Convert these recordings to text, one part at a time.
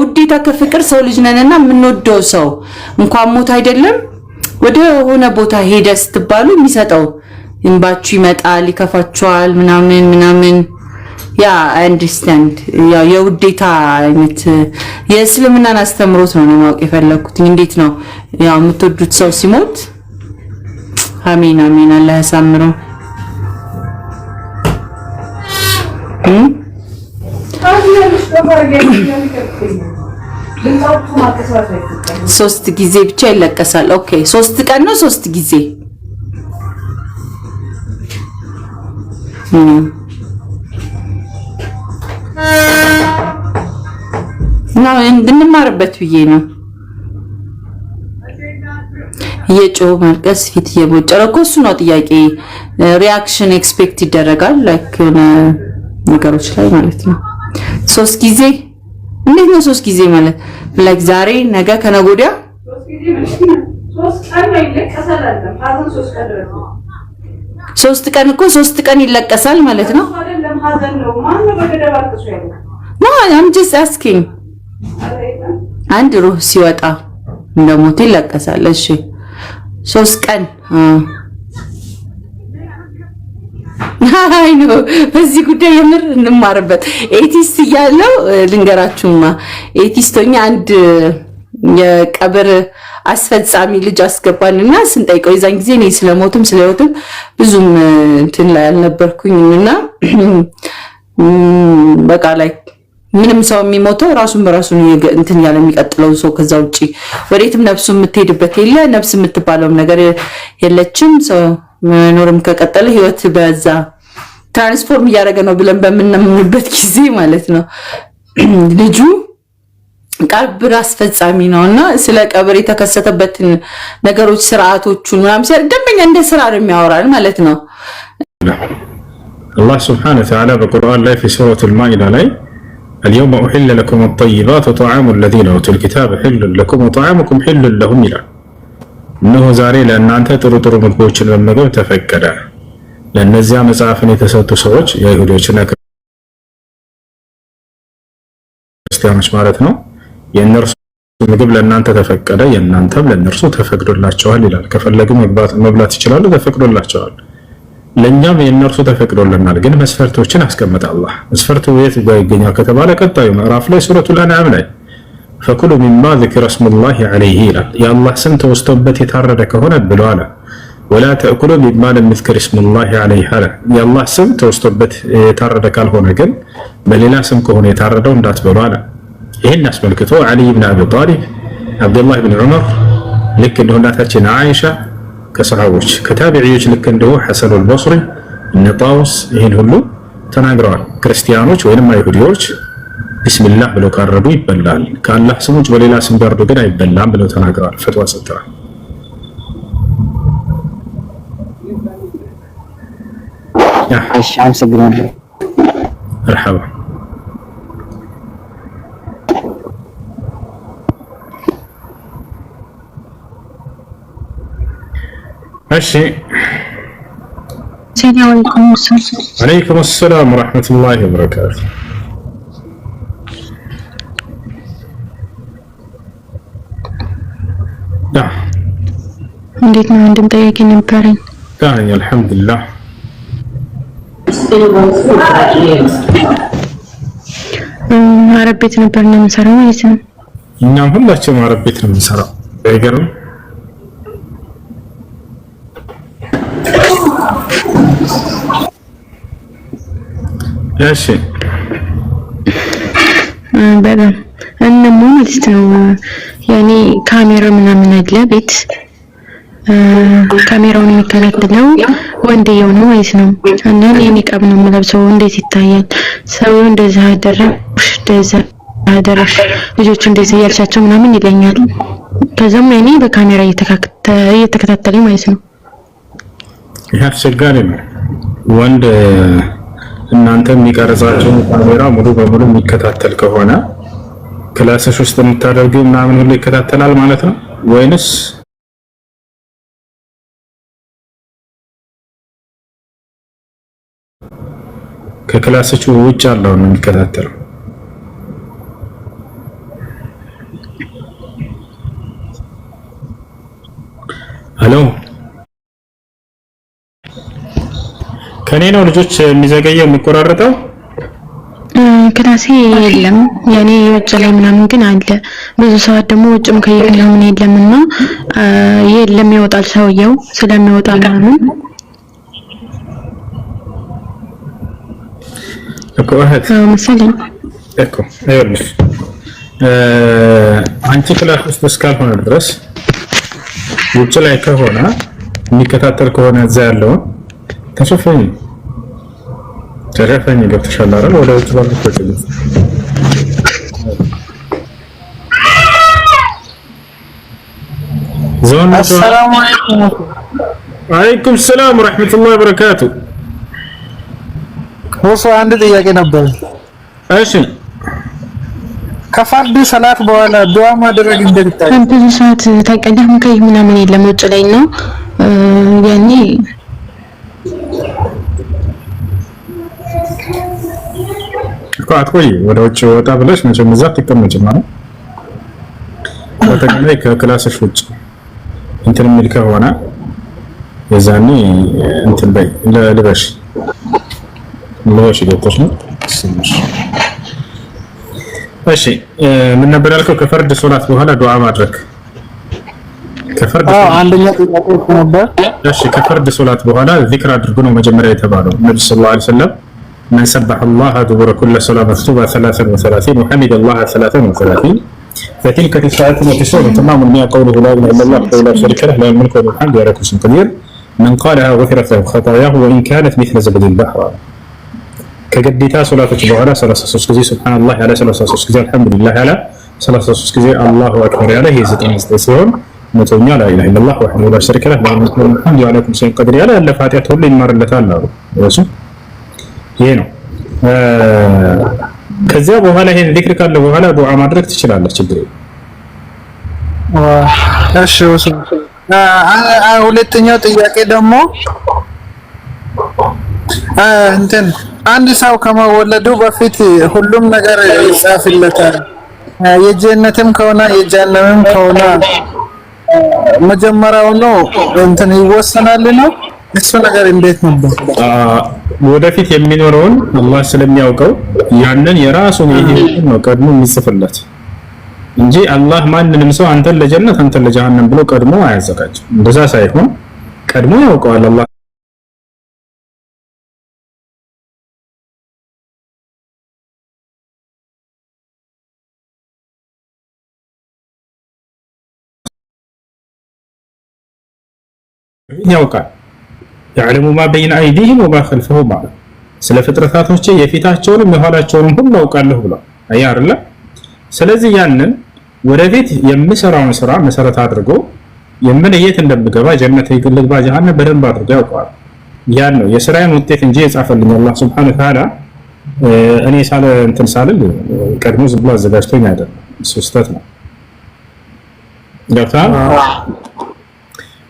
ውዴታ ከፍቅር ሰው ልጅ ነንና የምንወደው ሰው እንኳን ሞት አይደለም ወደ ሆነ ቦታ ሄደ ስትባሉ የሚሰጠው እንባችሁ ይመጣል ይከፋችኋል ምናምን ያ አንደርስታንድ ያ የውዴታ አይነት የእስልምናን አስተምሮት ነው ማወቅ የፈለኩት እንዴት ነው ያው የምትወዱት ሰው ሲሞት አሜን አላህ ያሳምረው ሶስት ጊዜ ብቻ ይለቀሳል ኦኬ 3 ቀን ነው 3 ጊዜ ነው እንድንማርበት ብዬ ነው የጮህ ማልቀስ ፊት የቦጨረ እኮ እሱ ነው ጥያቄ ሪአክሽን ኤክስፔክት ይደረጋል ላይክ ነገሮች ላይ ማለት ነው 3 ጊዜ እንዴት ነው 3 ጊዜ ማለት ላይክ ዛሬ ነገ ከነጎዲያ 3 ቀን ነው ይለቀሳል አይደለም ሀዘን 3 ቀን ነው 3 ቀን እኮ 3 ቀን ይለቀሳል ማለት ነው አይደለም ሀዘን ነው ማን ነው በገደባልቀሱ ያለው no I'm just asking አንድ ሩህ ሲወጣ እንደሞት ይለቀሳል እሺ 3 ቀን አይ ነው በዚህ ጉዳይ የምር እንማርበት ኤቲስት ያለው ልንገራችሁማ ኤቲስቶኛ አንድ የቀብር አስፈጻሚ ልጅ አስገባንና ስንጠይቀው የዛን ጊዜ እኔ ስለሞትም ስለህይወትም ብዙም እንትን ላይ አልነበርኩኝና በቃ ላይ ምንም ሰው የሚሞተው ራሱን በራሱ እንትን ያለ የሚቀጥለው ሰው ከዛ ውጪ ወዴትም ነፍሱ የምትሄድበት የለ ነፍስ የምትባለው ነገር የለችም ሰው መኖርም ከቀጠለ ህይወት በዛ ትራንስፎርም ያደረገ ነው ብለን በመነምንበት ጊዜ ማለት ነው ልጁ ቀብር አስፈጻሚ ነውና ስለ ቀብር የተከሰተበትን ነገሮች ስርዓቶቹን ምናምን ሲያደምኛ እንደ ስራ ነው የሚያወራል ማለት ነው الله سبحانه وتعالى بالقرآن لا في سورة المائدة لا اليوم أحل لكم الطيبات وطعام الذين أوتوا الكتاب حل لكم وطعامكم حل لهم إلى إنه زاري لأن أنت ترطر مكبوش الممجو تفكر لأن الزيام مصافن يتسوت سوج يا يهوديوشنا كريستيانوش مالتنا ينرسو ምግብ ለእናንተ ተፈቀደ የእናንተም ለነርሱ ተፈቅዶላቸዋል ይላል ከፈለግም መብላት ይችላሉ ተፈቅዶላቸዋል ለኛም የነርሱ ተፈቅዶልናል ግን መስፈርቶችን አስቀመጠ አላህ መስፈርቱ የት ይገኛል ከተባለ ቀጣዩ ምዕራፍ ላይ ሱረቱል አንዓም ላይ فكلوا مما ذكر اسم الله عليه ይላል የአላህ ስም ተወስቶበት የታረደ ከሆነ ብለዋል ولا تأكلوا مما لم يذكر اسم الله عليه አለ የአላህ ስም ተወስቶበት የታረደ ካልሆነ ግን በሌላ ስም ከሆነ የታረደው እንዳትበሉ አለ ይሄን አስመልክቶ አሊ ኢብኑ አቢ ጣሊብ አብዱላህ ኢብኑ ዑመር ልክ እንደ እናታችን አይሻ ከሰሃቦች ከታቢዒዎች ልክ እንደው ሐሰን አልበስሪ እነ ጣውስ ይሄን ሁሉ ተናግረዋል ክርስቲያኖች ወይንም አይሁዲዎች ቢስሚላህ ብለው ካረዱ ይበላል ከአላህ ስሞች በሌላ ስም ጋርዶ ግን አይበላም ብለው ተናግረዋል ፈትዋ ሰጥተዋል እሺ አመሰግናለሁ مرحبا ماشي السلام عليكم وعليكم السلام ورحمة الله وبركاته نعم እንዴት ነው እንደምጠይቅ ነበረኝ ثاني الحمد لله አረብ ቤት ነበር ነው የምሰራው ማለት ነው እኛም ሁላችንም አረብ ቤት ነው የምንሰራው አይገርም እሺ በጣም እነሙ ማለት ነው ያኔ ካሜራ ምናምን አለ ቤት ካሜራውን የሚከታተለው ወንድየው ነው ማለት ነው እና እኔ ቀብ ነው የምለብሰው እንዴት ይታያል ሰው እንደዛ አደረሽ እንደዛ አደረሽ ልጆቹ እንደዚህ ያልሻቸው ምናምን ይለኛል ከዛም እኔ በካሜራ እየተከታተለኝ ማለት ነው ይሄ አስቸጋሪ ነው ወንድ እናንተ የሚቀርጻቸው ካሜራ ሙሉ በሙሉ የሚከታተል ከሆነ ክላስሽ ውስጥ የምታደርጊው ምናምን ሁሉ ይከታተላል ማለት ነው ወይንስ ከክላስቹ ውጭ ያለው ነው የሚከታተለው ሄሎ ከኔ ነው ልጆች የሚዘገየው የሚቆራረጠው? ክላሴ የለም ያኔ ውጭ ላይ ምናምን ግን አለ። ብዙ ሰዓት ደግሞ ውጭም ከየት ምናምን የለምና የለም ይወጣል ሰውየው ስለሚወጣ ምናምን እኮ እህት መሰለኝ እኮ አይወልሽ አንቺ ክላስ ውስጥ እስካልሆነ ድረስ ውጭ ላይ ከሆነ የሚከታተል ከሆነ እዛ ያለውን ተሸፈኝ ገብተሻል አይደል? ወደ ውጭ ባልኩት ወጭልኝ ዞን አሰላሙ አለይኩም ሰላም ወራህመቱላሂ ወበረካቱ። ወሶ አንድ ጥያቄ ነበር። እሺ ከፈርድ ሰላት በኋላ ዱዓ ማድረግ እንዴት ይታያል? ብዙ ሰዓት ታቀደም ከይ ምናምን የለም ውጭ ላይ ነው ያኔ አትቆይ ወደ ውጭ ወጣ ብለሽ መቼም እዛ አትቀመጭም ማለት ወተቀላይ ከክላስሽ ውጭ እንትን የሚል ከሆነ የዛኔ እንትን በይ ልበሽ ገብተሽ ነው። እሺ ምን ነበር ያልከው? ከፈርድ ሶላት በኋላ ዱዓ ማድረግ ከፈርድ አንደኛ ጥያቄ ነበር። እሺ ከፈርድ ሶላት በኋላ ዚክር አድርጉ ነው መጀመሪያ የተባለው። ነብዩ ሰለላሁ ዐለይሂ ወሰለም من سبح الله دبر كل صلاة مكتوبة 33 وحمد الله 33 فتلك 99 تمام 100 قوله لا إله إلا الله وحده لا شريك له له الملك وله الحمد وعلى كل شيء قدير من قالها غفرت له خطاياه وإن كانت مثل زبد البحر كقديتا صلاة الجمعة 33 ጊዜ سبحان الله على 33 ጊዜ الحمد لله على 33 ጊዜ الله أكبر على هي 99 ሲሆን መቶኛ لا إله إلا الله وحده لا شريك له له الملك وله الحمد وعلى كل شيء قدير ያለ ለፋቲሃ ሁሉ ይማርለታል አሉ እሱ ይሄ ነው። ከዚያ በኋላ ይሄን ዚክር ካለ በኋላ ዱዓ ማድረግ ትችላለህ፣ ችግር የለም። እሺ ሁለተኛው ጥያቄ ደግሞ እንትን አንድ ሰው ከመወለዱ በፊት ሁሉም ነገር ይጻፍለታል። የጀነትም ከሆነ የጀሃነምም ከሆነ መጀመሪያው ነው እንትን ይወሰናል ነው። እሱ ነገር እንዴት ነበር? ወደፊት የሚኖረውን አላህ ስለሚያውቀው ያንን የራሱን ይሄን ነው ቀድሞ የሚጽፍለት እንጂ አላህ ማንንም ሰው አንተን ለጀነት አንተን ለጀሃነም ብሎ ቀድሞ አያዘጋጅም። እንደዛ ሳይሆን ቀድሞ ያውቀዋል አላህ ያውቃል። يعلم ما بين أيديهم وما خلفهم ማለት ስለ ፍጥረታቶቼ የፊታቸውንም የኋላቸውንም ሁሉ አውቃለሁ ብሏል። አይደለ? ስለዚህ ያንን ወደፊት የምሰራውን ስራ መሰረት አድርጎ የምን የት እንደምገባ ጀነት ይግልግባ ጀሃነም በደንብ አድርጎ ያውቃል። ያን ነው የስራዬን ውጤት እንጂ የጻፈልኝ አላህ Subhanahu Wa Ta'ala እኔ ሳለ እንትን ሳልል ቀድሞ ዝም ብሎ አዘጋጅቶኝ አይደለም። እሱ ስህተት ነው። ገብቶሃል?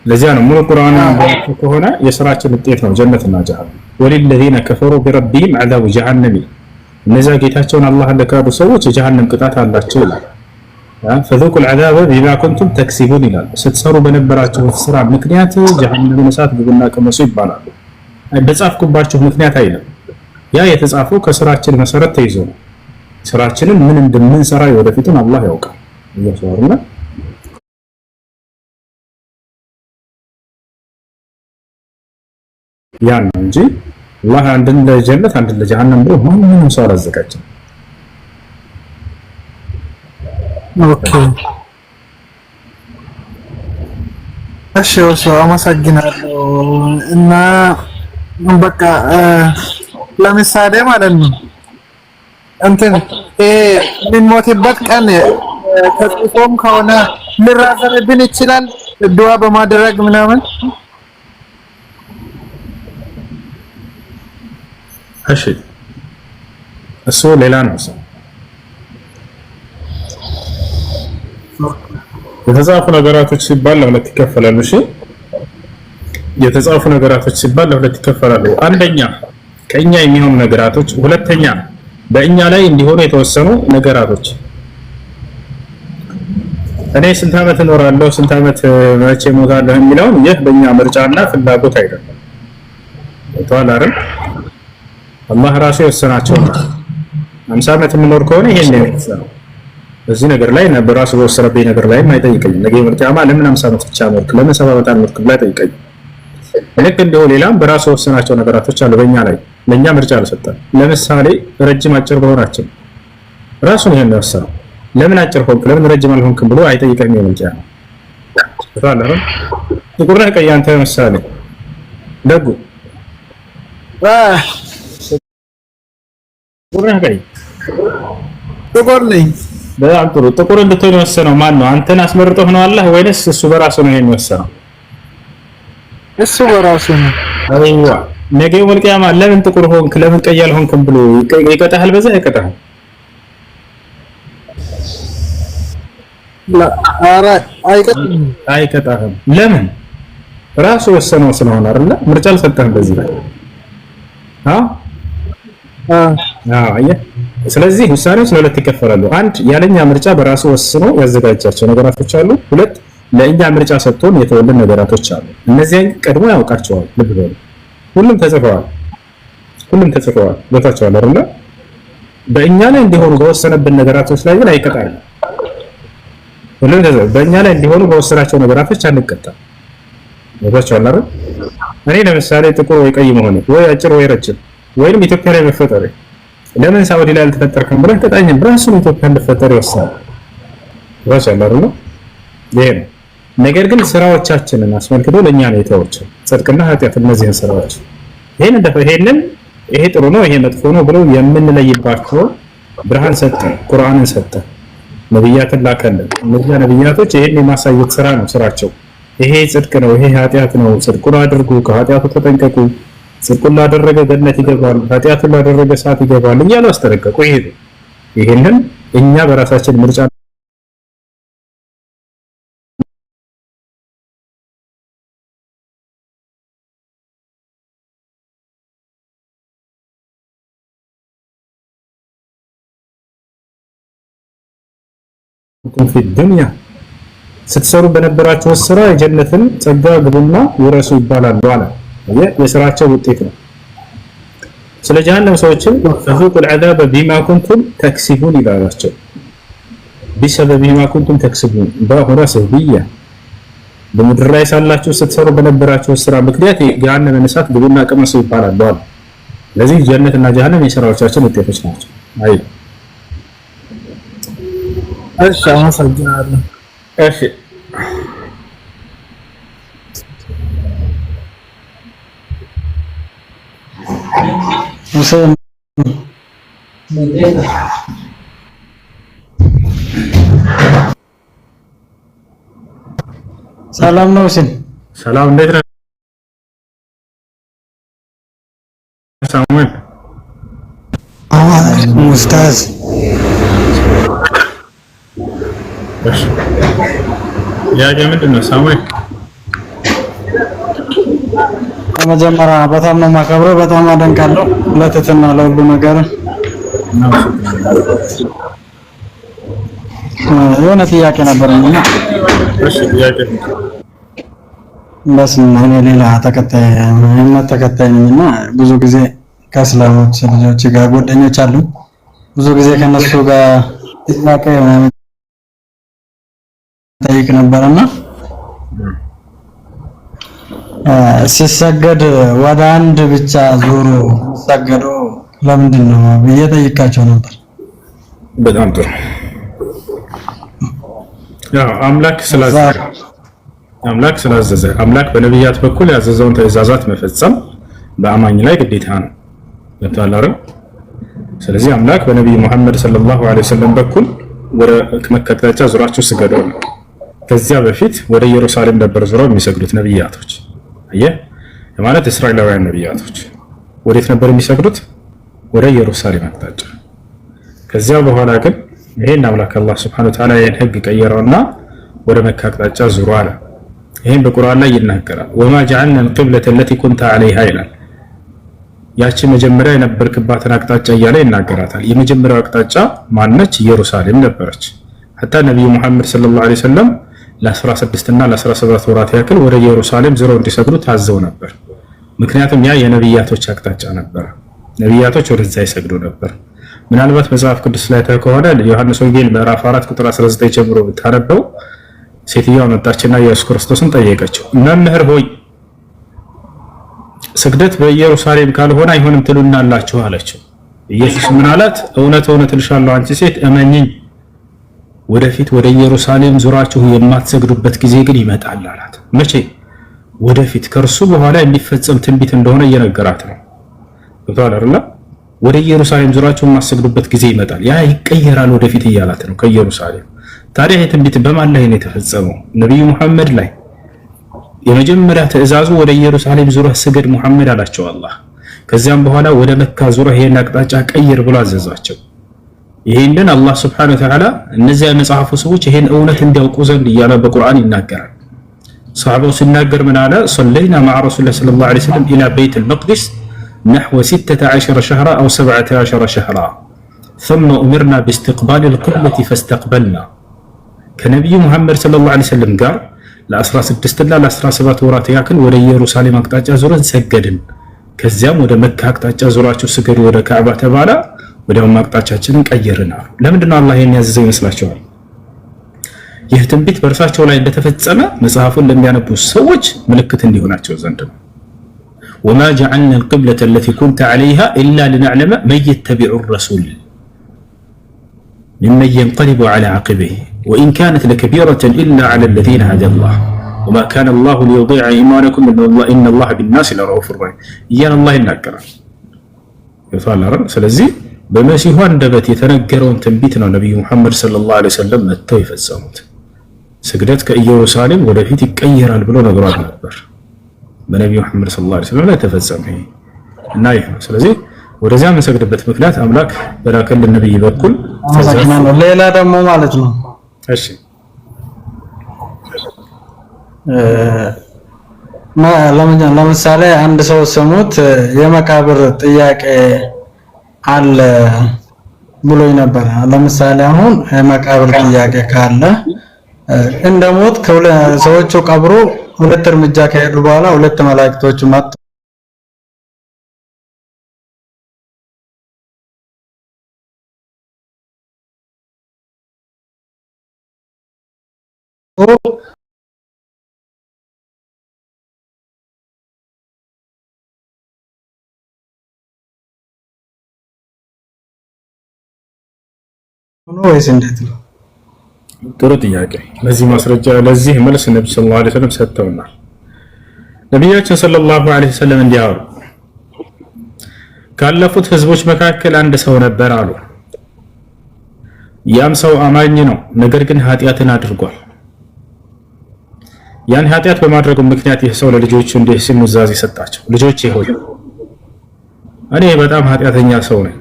ለዚያ ነው ሙሉ ቁርአን ከሆነ የሥራችን ውጤት ነው ጀነትና ጀሃነም። ወለልذين كفروا بربهم عذاب جهنم እነዛ ጌታቸውን አላህ ለካዱ ሰዎች የጀሃነም ቅጣት አላቸው ይላል። فذوقوا العذاب بما كنتم تكسبون ይላል። ስትሰሩ በነበራችሁ ስራ ምክንያት ጀሃነምን እሳት ግቡና ቅመሱ ይባላል። በጻፍኩባችሁ ምክንያት አይደለም። ያ የተጻፈው ከስራችን መሰረት ተይዞ ነው። ስራችንን ምን እንደምንሰራ ወደፊቱን አላህ ያውቃል። ይያሰውርና ያን እንጂ አላህ አንድን ለጀነት አንድን ለጀሃነም ብሎ ማንንም ሰው አላዘጋጀም። ኦኬ እሺ ወሶ አመሰግናለሁ። እና በቃ ለምሳሌ ማለት ነው እንትን የምንሞትበት ቀን ተጽፎም ከሆነ ሊራዘምብን ይችላል ዱዓ በማድረግ ምናምን። እሺ እሱ ሌላ ነው። የተጻፉ ነገራቶች ሲባል ለሁለት ይከፈላሉ። እሺ የተጻፉ ነገራቶች ሲባል ለሁለት ይከፈላሉ። አንደኛ ከኛ የሚሆኑ ነገራቶች፣ ሁለተኛ በእኛ ላይ እንዲሆኑ የተወሰኑ ነገራቶች። እኔ ስንት ዓመት እኖራለሁ ስንት ዓመት መቼ እሞታለሁ የሚለውን ይህ በእኛ ምርጫና ፍላጎት አይደለም። ወጣላ አይደል? አላህ ራሱ የወሰናቸው ነው። 50 ዓመት የምኖር ከሆነ ይሄን ነው የሚወሰነው። በዚህ ነገር ላይ በራሱ በወሰነብኝ ነገር ላይ አይጠይቀኝም። ነገ ምርጫማ ለምን 50 ዓመት ብቻ ኖርክ ለምን 70 ዓመት ኖርክ ብላ ጠይቀኝ። ልክ እንደው ሌላም በራሱ ወሰናቸው ነገራቶች አሉ በእኛ ላይ ለኛ ምርጫ አልሰጠም። ለምሳሌ ረጅም አጭር በሆናችን ራሱ ነው የሚወሰነው። ለምን አጭር ሆንክ ለምን ረጅም አልሆንክም ብሎ አይጠይቀኝም። ምርጫ ነው ታላህ ጥቁር ነህ ቀይ አንተ ምሳሌ ደጉ ጥቁር ነህ ቀይ ጥቁር ነኝ። በጣም ጥሩ። ጥቁር እንድትሆን የወሰነው ማን ነው? አንተን አስመርጦህ ነው አላህ ወይንስ እሱ በራሱ ነው ይሄን የወሰነው? እሱ በራሱ ነው። አይዋ ነገ ወልቂያማ ለምን ጥቁር ሆንክ ለምን ቀይ አልሆንክም ብሎ ይቀጣሃል። በዛ ይቀጣሃል። ኧረ አይቀጣህም። ለምን? ራሱ ወሰነው ስለሆነ አይደለ? ምርጫ አልሰጠህም በዚህ ላይ አየህ። ስለዚህ ውሳኔዎች ለሁለት ይከፈላሉ። አንድ ያለኛ ምርጫ በራሱ ወስኖ ያዘጋጃቸው ነገራቶች አሉ። ሁለት ለእኛ ምርጫ ሰጥቶን የተወልን ነገራቶች አሉ። እነዚያን ቀድሞ ያውቃቸዋል። ልብ በሉ። ሁሉም ተጽፈዋል ቦታቸዋል አይደለ? በእኛ ላይ እንዲሆኑ በወሰነብን ነገራቶች ላይ ግን አይቀጣም። ሁሉም በእኛ ላይ እንዲሆኑ በወሰናቸው ነገራቶች አንቀጣም። ቦታቸዋል አይደል? እኔ ለምሳሌ ጥቁር ወይ ቀይ መሆን ወይ አጭር ወይ ረጅም ወይንም ኢትዮጵያ ላይ መፈጠር ለምን ሳውዲ ላይ አልተፈጠርክም ብለህ ተጣኝም ራሱን ኢትዮጵያ እንድፈጠር ይወስናል። ቦታቸዋል አይደል? ይሄ ነው። ነገር ግን ስራዎቻችንን አስመልክቶ ለኛ ነው የተወቸው ጽድቅና ኃጢአት። እነዚህን ስራዎች ይሄ ጥሩ ነው ይሄ መጥፎ ነው ብሎ የምንለይባቸው ብርሃን ሰጠ፣ ቁርአንን ሰጠ፣ ነብያትን ላከልን። እነዚያ ነብያቶች ይሄን የማሳየት ስራ ነው ስራቸው። ይሄ ጽድቅ ነው፣ ይሄ ኃጢአት ነው፣ ጽድቁን አድርጉ፣ ከኃጢአቱ ተጠንቀቁ፣ ጽድቁን ላደረገ ገነት ይገባል፣ ኃጢአቱን ላደረገ እሳት ይገባል እያሉ አስጠነቀቁ። ይሄንን እኛ በራሳችን ምርጫ في الدنيا ስትሰሩ በነበራችሁ ስራ የጀነትን ጸጋ ግቡና ወረሱ ይባላል አለ። የስራቸው ውጤት ነው። ስለ ጀሃነም ሰዎችን فذوقوا العذاب بما كنتم تكسبون ይላላቸው። بسبب ما كنتم تكسبون በሆነ ሰብያ በምድር ላይ ሳላችሁ ስትሰሩ በነበራችሁ ስራ ምክንያት የጀሃነምን እሳት ግቡና ቅመሱ ይባላል አለ። ስለዚህ ጀነትና ጀሃነም የስራዎቻችን ውጤቶች ናቸው። አይ እሺ አመሰግናለሁ። እሺ ሰላም ነው ሁሴን? ሰላም እንዴት ነህ ሳሙኤል? ኡስታዝ ያጀ ምንድን ነው ሳሙኤል? በመጀመሪያ በጣም ነው የማከብረው፣ በጣም አደንቃለሁ ለትህትና ለሁሉ ነገር። የሆነ ጥያቄ ነበረኝና እሺ ጥያቄ እኔ ሌላ ተከታይ ነኝና ብዙ ጊዜ ከእስላሞች ልጆች ጋር ጓደኞች አሉ። ብዙ ጊዜ ከነሱ ጋር ጥያቄ ጠይቅ ነበርና ሲሰገድ ወደ አንድ ብቻ ዞሮ ሲሰገዱ ለምንድን ነው ብዬ ጠይቃቸው ነበር። በጣም ጥሩ። ያው አምላክ ስላዘዘ አምላክ በነብያት በኩል ያዘዘውን ትዕዛዛት መፈጸም በአማኝ ላይ ግዴታ ነው። ለታላረ ስለዚህ አምላክ በነብዩ መሐመድ ሰለላሁ ዐለይሂ ወሰለም በኩል ወደ መካ አቅጣጫ ዙራችሁ ስገዱ ነው። ከዚያ በፊት ወደ ኢየሩሳሌም ነበር ዙረው የሚሰግዱት ነብያቶች። አየህ ማለት እስራኤላውያን ነብያቶች ወዴት ነበር የሚሰግዱት? ወደ ኢየሩሳሌም አቅጣጫ። ከዚያ በኋላ ግን ይሄን አምላክ አላህ Subhanahu Wa Ta'ala ይሄን ህግ ቀየረውና ወደ መካ አቅጣጫ ዙሩ አለ። ይሄን በቁርአን ላይ ይናገራል። ወማ جعلنا القبلة التي كنت عليها ይላል። ያቺ መጀመሪያ የነበርክባትን አቅጣጫ እያለ ይናገራታል። የመጀመሪያው አቅጣጫ ማነች? ኢየሩሳሌም ነበረች። ሐታ ነብዩ መሐመድ ሰለላሁ ዐለይሂ ወሰለም ለ16 እና ለ17 ወራት ያክል ወደ ኢየሩሳሌም ዞረው እንዲሰግዱ ታዘው ነበር። ምክንያቱም ያ የነብያቶች አቅጣጫ ነበር። ነብያቶች ወደዛ ይሰግዱ ነበር። ምናልባት መጽሐፍ ቅዱስ ላይ ከሆነ ዮሐንስ ወንጌል ምዕራፍ 4 ቁጥር 19 ጀምሮ ብታነበው ሴትዮዋ መጣችና ኢየሱስ ክርስቶስን ጠየቀችው። መምህር ሆይ ስግደት በኢየሩሳሌም ካልሆነ አይሆንም ትሉናላችሁ አለችው። ኢየሱስ ምን አላት? እውነት እውነት እልሻለሁ አንቺ ሴት እመኚኝ፣ ወደፊት ወደ ኢየሩሳሌም ዙራችሁ የማትሰግዱበት ጊዜ ግን ይመጣል አላት። መቼ? ወደፊት ከእርሱ በኋላ የሚፈጸም ትንቢት እንደሆነ እየነገራት ነው። ገብቶሃል አይደል? ወደ ኢየሩሳሌም ዙራችሁ የማትሰግዱበት ጊዜ ይመጣል፣ ያ ይቀየራል ወደፊት እያላት ነው ከኢየሩሳሌም። ታዲያ ይህ ትንቢት በማን ላይ ነው የተፈጸመው? ነብዩ መሐመድ ላይ። የመጀመሪያ ትዕዛዙ ወደ ኢየሩሳሌም ዙረህ ስገድ ሙሐመድ አላቸው አላህ። ከዚያም በኋላ ወደ መካ ዙረህ ይሄን አቅጣጫ ቀይር ብሎ አዘዛቸው። ይሄንን አላህ Subhanahu Wa Ta'ala እነዚያ የመጽሐፉ ሰዎች ይሄን እውነት እንዲያውቁ ዘንድ እያለ በቁርአን ይናገራል። ሰሃባው ሲናገር ምን አለ? ሰለይና مع رسول الله صلى الله عليه وسلم الى بيت المقدس نحو 16 شهرا او 17 شهرا ثم امرنا باستقبال القبلة فاستقبلنا ከነብዩ መሐመድ ሰለላሁ ዐለይሂ ወሰለም ጋር ለ16 እና ለ17 ወራት ያክል ወደ ኢየሩሳሌም አቅጣጫ ዙረን ሰገድን። ከዚያም ወደ መካ አቅጣጫ ዙራችሁ ስገዱ ወደ ካዕባ ተባለ። ወዲያውም አቅጣጫችንን ቀየርን አሉ። ለምንድን ነው አላህ ይሄን ያዘዘው ይመስላችኋል? ይህ ትንቢት በእርሳቸው ላይ እንደተፈጸመ መጽሐፉን ለሚያነቡ ሰዎች ምልክት እንዲሆናቸው ዘንድ ነው። وما جعلنا القبلة التي كنت عليها إلا لنعلم من يتبع الرسول ممن ينقلب على عقبه وإن كانت لكبيرة إلا على الذين هدى الله وما كان الله ليضيع إيمانكم إن الله بالناس لرؤوف رحيم إيانا الله ينكرا يفعل رب ስለዚህ በመሲሁ አንደበት የተነገረውን ትንቢት ነው ነብዩ መሐመድ ሰለላሁ ዐለይሂ ወሰለም መጥተው የፈጸሙት። ስግደት ከኢየሩሳሌም ወደፊት ይቀየራል ብሎ ነግሯል ነበር። በነብዩ መሐመድ ሰለላሁ ዐለይሂ ወሰለም ላይ ተፈጸመ እና ይሄ ነው። ስለዚህ ወደዚያ የምንሰግድበት ምክንያት አምላክ በላከልን ነብይ በኩል ተዘክናለሁ። ሌላ ደግሞ ማለት ነው እሺ ለምሳሌ አንድ ሰው ስሙት የመቃብር ጥያቄ አለ ብሎኝ ነበር። ለምሳሌ አሁን የመቃብር ጥያቄ ካለ እንደሞት ሰዎቹ ቀብሩ ሁለት እርምጃ ከሄዱ በኋላ ሁለት መላእክቶች መጡ ወይስ እንዴት ነው? ጥሩ ጥያቄ። ለዚህ ማስረጃ ለዚህ መልስ ነብዩ ሰለላሁ ዐለይሂ ወሰለም ሰጥተውናል። ነብያችን ሰለላሁ ዐለይሂ ወሰለም እንዲህ አሉ፣ ካለፉት ህዝቦች መካከል አንድ ሰው ነበር አሉ። ያም ሰው አማኝ ነው፣ ነገር ግን ኃጢአትን አድርጓል። ያን ኃጢአት በማድረጉ ምክንያት ይህ ሰው ለልጆቹ እንዲህ ሲል ኑዛዜ ሰጣቸው፣ ልጆቼ ሆይ እኔ በጣም ኃጢአተኛ ሰው ነኝ።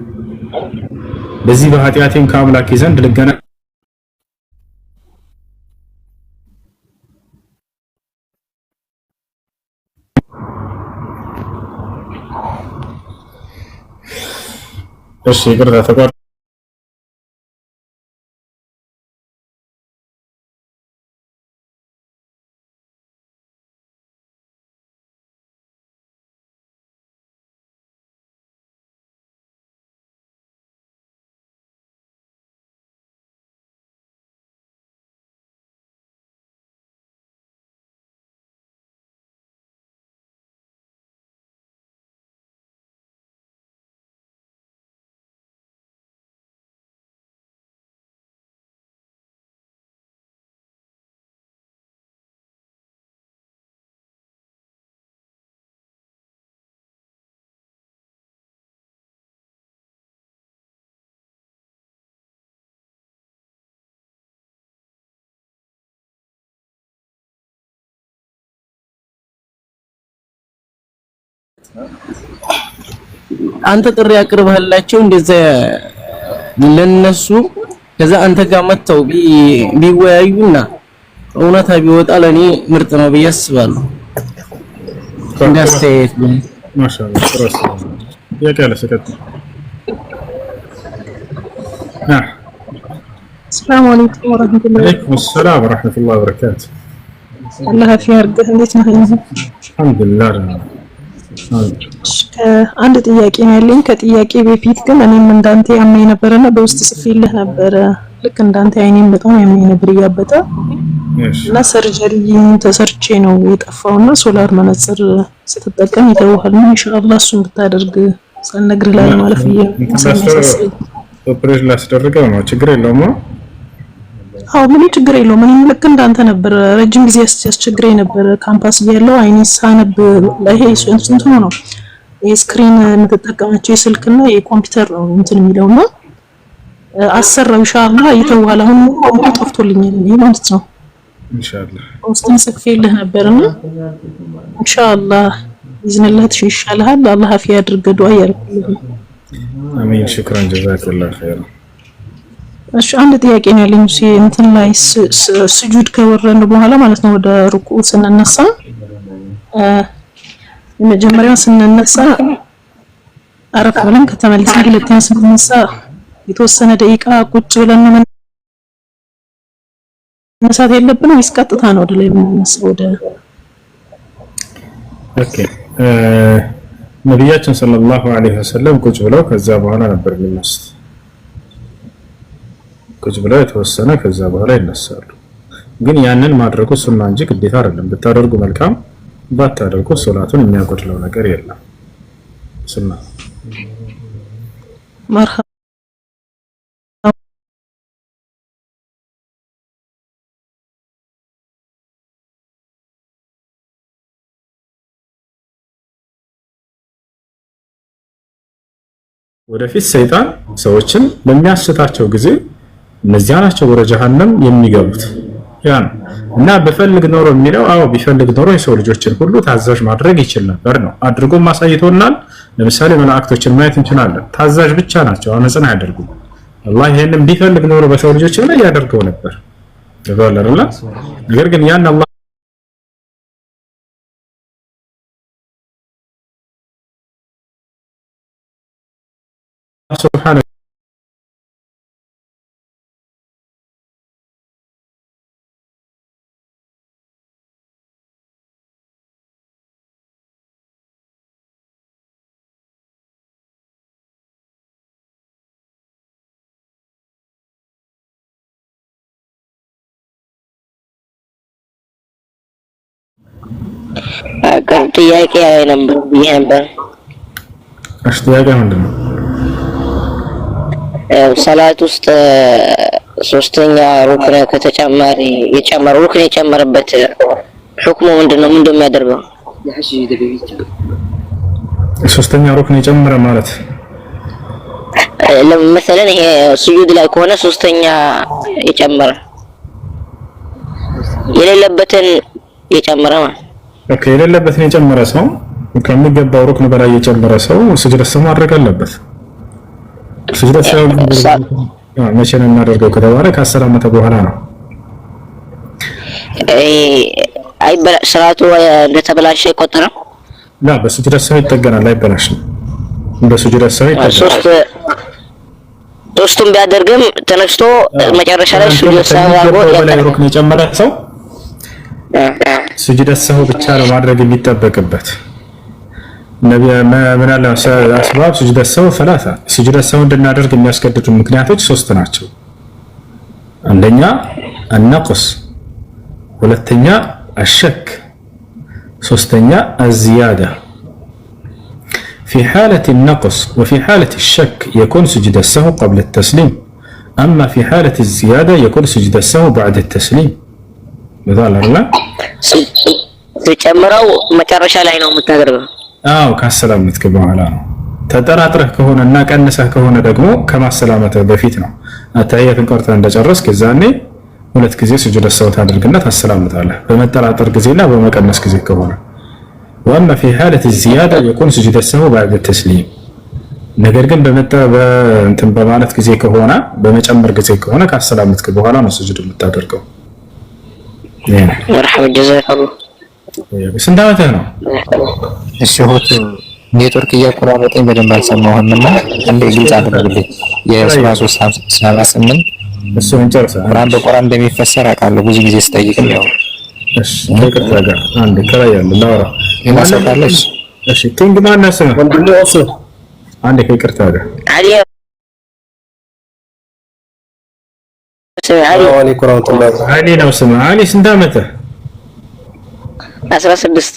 በዚህ በኃጢአቴም ከአምላኬ ዘንድ ልገና እሺ ይቅርታ ተቋር አንተ ጥሪ አቅርበህላቸው እንደዛ ለነሱ ከዛ አንተ ጋር መተው ቢወያዩና እውነታ ቢወጣ ለኔ ምርጥ ነው ብዬ አስባለሁ። እንዳስተያየት ማሻአላህ ጥሩስ ያቀለ ሰከት السلام عليكم ورحمة الله. عليكم السلام ورحمة الله وبركاته. الله في عرضه እንዴት ነህ? አልሐምዱሊላህ። አንድ ጥያቄ ነው ያለኝ። ከጥያቄ በፊት ግን እኔም እንዳንተ ያመኝ ነበርና በውስጥ ጽፌልህ ነበር። ልክ እንዳንተ አይኔም በጣም ያመኝ ነበር እያበጠ እና ሰርጀሪ ተሰርቼ ነው የጠፋውና ሶላር መነጽር ስትጠቀም ይተውሃል ነው ኢንሻአላህ እሱን ብታደርግ ሳልነግርህ ላይ ማለት ኦፕሬሽን ላስደርገው ነው። ችግር የለውም። አዎ ምንም ችግር የለውም። እኔም ልክ እንዳንተ ነበር ረጅም ጊዜ ያስቸግረኝ ነበር። ካምፓስ እያለሁ አይኔ ሳነብ ላይ ስንት ነው የስክሪን የምትጠቀማቸው የስልክና የኮምፒውተር ነው እንትን የሚለውና አሰራው ኢንሻአላህ ይተዋል። አሁን ሙሉ ጠፍቶልኛል ይሄ ማለት ነው። ኢንሻአላህ ውስጥን ጽፌልህ ነበርና ኢንሻአላህ ይዝነላህ ትሽሻለሃል። አላህ አፊያ ያድርግ ዱአ ያርግልህ። አሚን ሽክራን ጀዛከላህ ኸይር። እሺ አንድ ጥያቄ ነው ያለኝ እንትን ላይ ስጁድ ከወረን በኋላ ማለት ነው ወደ ሩኩዕ ስንነሳ የመጀመሪያው ስንነሳ አረፍ ብለን ከተመለስን ሁለተኛ ስንነሳ የተወሰነ ደቂቃ ቁጭ ብለን መነሳት የለብንም ወይስ ቀጥታ ነው ወደ ላይ የምንነሳው? ወደ ኦኬ ነብያችን ሰለላሁ ዐለይሂ ወሰለም ቁጭ ብለው ከዛ በኋላ ነበር የሚነሱት። ቁጭ ብለው የተወሰነ ከዛ በኋላ ይነሳሉ። ግን ያንን ማድረጉ ሱና እንጂ ግዴታ አይደለም። ብታደርጉ መልካም፣ ባታደርጉ ሶላቱን የሚያጎድለው ነገር የለም። ሱና መርሐባ ወደፊት ሰይጣን ሰዎችን በሚያስታቸው ጊዜ እነዚያ ናቸው ወደ ጀሃነም የሚገቡት። ያን እና በፈልግ ኖሮ የሚለው አዎ ቢፈልግ ኖሮ የሰው ልጆችን ሁሉ ታዛዥ ማድረግ ይችል ነበር ነው። አድርጎም ማሳይቶናል። ለምሳሌ መላእክቶችን ማየት እንችላለን። ታዛዥ ብቻ ናቸው፣ አመጽን አያደርጉም። አላህ ይሄንን ቢፈልግ ኖሮ በሰው ልጆች ላይ ያደርገው ነበር። ይባላልና ነገር ግን ያን አላህ ሱብሃነሁ ጥያቄ ነበር ነበር። እሺ ጥያቄ ምንድን ነው? ሰላት ውስጥ ሶስተኛ ሩክን ከተጨማሪ ሩክን የጨመረበት ሁክሙ ምንድነው? ምንድነው የሚያደርገው? ሶስተኛ ሩክን የጨመረ ማለት ለምሳሌ ይሄ ስጁድ ላይ ከሆነ ሶስተኛ የጨመረ የሌለበትን የጨመረ ማለት ኦኬ፣ የሌለበትን የጨመረ ሰው ከሚገባው ሩክን በላይ የጨመረ ሰው ስጁድ ማድረግ አለበት። ስጁድ መቼ ነው የምናደርገው ከተባለ ከ10 ዓመት በኋላ ነው። ሰላቱ እንደተበላሸ ይቆጠራል? ላ በስጁድ ሰው ይጠገናል፣ አይበላሽም። እንደ ስጁድ ሰው ይጠገናል። ሶስቱም ቢያደርግም ተነስቶ መጨረሻ ላይ ስጁድ ሰው አድርጎ በላይ ሩክን የጨመረ ሰው ስጁድ ሰው ብቻ ነው ማድረግ የሚጠበቅበት። ነብዩ ምን አለ አስባብ ስጁድ ሰው ثلاثه ስጁድ ሰው እንድናደርግ የሚያስገድዱ ምክንያቶች 3 ናቸው። አንደኛ النقص፣ ሁለተኛ الشك፣ ሶስተኛ الزياده. في حالة النقص وفي حالة الشك يكون سجد السهو قبل التسليم، أما في حالة الزيادة يكون سجد السهو بعد التسليم. مثال لا تጨምረው መጨረሻ ላይ ነው የምታደርገው? አዎ ካሰላመትክ በኋላ ነው። ተጠራጥረህ ከሆነና ቀንሰህ ከሆነ ደግሞ ከማሰላመትህ በፊት ነው። አታየትን ቀርተህ እንደጨረስክ ዛኔ 2 ጊዜ ስጁድ ሰው ታደርግና ታሰላምታለህ። በመጠራጠር ጊዜና በመቀነስ ጊዜ ከሆነ واما في حاله الزياده يكون سجود السهو بعد التسليم። ነገር ግን እንትን በማለት ጊዜ ከሆነ በመጨመር ጊዜ ከሆነ ካሰላመትክ በኋላ ነው ስጁድ የምታደርገው። መርሐባ ጀዛከላህ። ስንት ዓመትህ ነው? እሺ ሆት ኔትወርክ እያቆራረጠኝ በደንብ አልሰማሁም እና እንደ ግልጽ አድርግልኝ። የ1378 እሱ እንጨርሳ ቁርአን በቁርአን እንደሚፈሰር አውቃለሁ ብዙ ጊዜ ስጠይቅ ነው። እሺ ከይቅርታ ጋር አንድ ከራያለሁ ላውራ ይማሰካለሽ። እሺ ኪንግ ማን ነው ስሙ? ወንድሙ እሱ አንድ ከይቅርታ ጋር አሊ አሊ ነው ስሙ። አሊ ስንት ዓመትህ? 16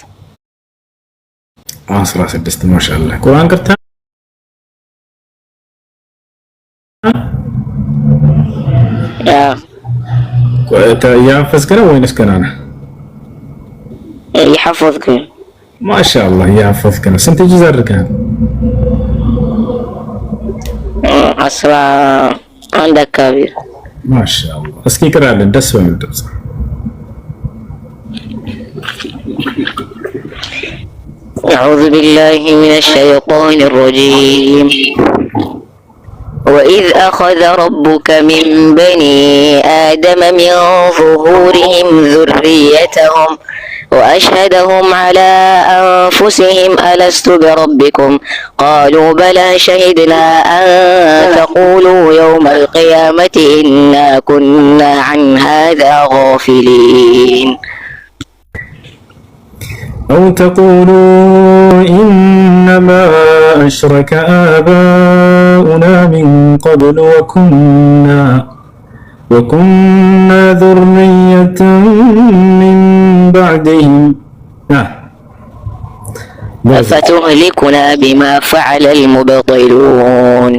ማሻአላህ። ቁርአን ቅርታ ያፈዝክ ነው ወይንስ ገና ነህ? يحفظك ማሻአላህ ያፈዝክ ነው። ስንት ጁዝ አድርገሃል? 11 አካባቢ። ማሻአላህ እስኪ ቅራለን ደስ በሚል ድምፅ። أعوذ بالله من الشيطان الرجيم. وإذ أخذ ربك من بني آدم من ظهورهم ذريتهم وأشهدهم على أنفسهم ألست بربكم قالوا بلى شهدنا أن تقولوا يوم القيامة إنا كنا عن هذا غافلين. أو تقولوا إنما أشرك آباؤنا من قبل وكنا ذرية من بعدهم أفتهلكنا بما فعل المبطلون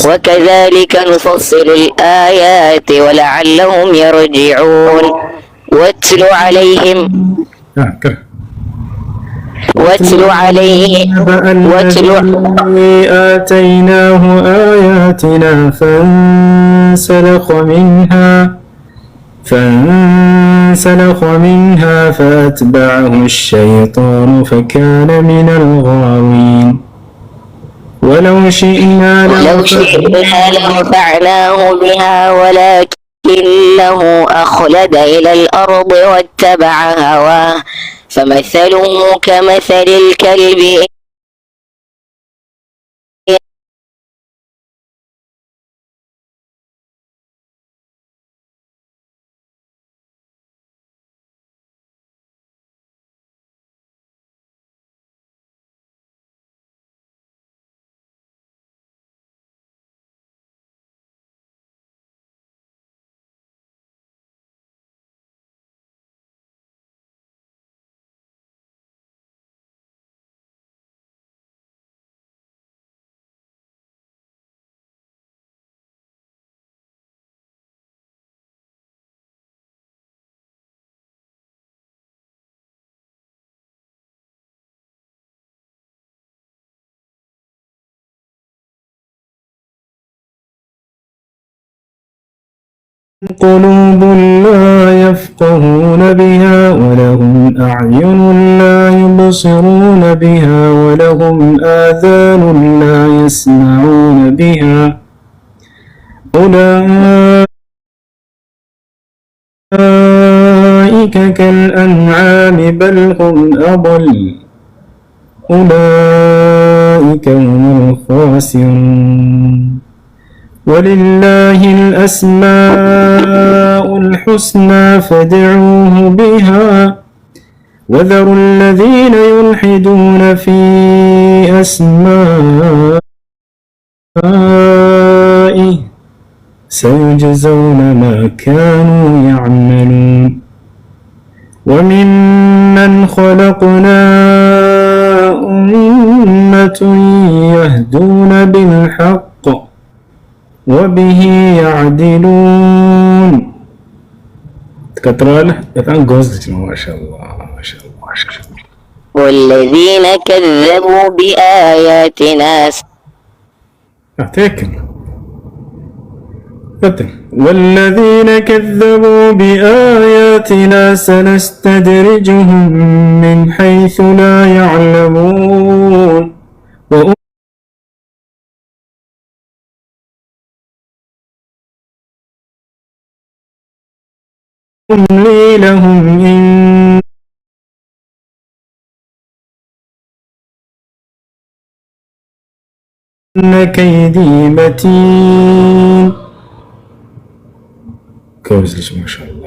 وكذلك نفصل الآيات ولعلهم يرجعون. واتل عليهم آتيناه آياتنا فانسلخ منها فأتبعه الشيطان فكان من الغاوين. ولو شئنا لرفعناه بها ولكنه أخلد إلى الأرض واتبع هواه فمثله كمثل الكلب قلوب لا يفقهون بها ولهم أعين لا يبصرون بها ولهم آذان لا يسمعون بها أولئك كالأنعام بل هم أضل أولئك هم الخاسرون. ولله الأسماء الحسنى فادعوه بها وذروا الذين يلحدون في أسمائه سيجزون ما كانوا يعملون. وممن خلقنا أمة يهدون بالحق وبه يعدلون. تكتراله يتعن قوزك ما شاء الله ما شاء الله. والذين كذبوا بآياتنا والذين كذبوا بآياتنا سنستدرجهم من حيث لا يعلمون وأملي لهم إن كيدي متين. ጎበዝ ልጅ ማሻአላ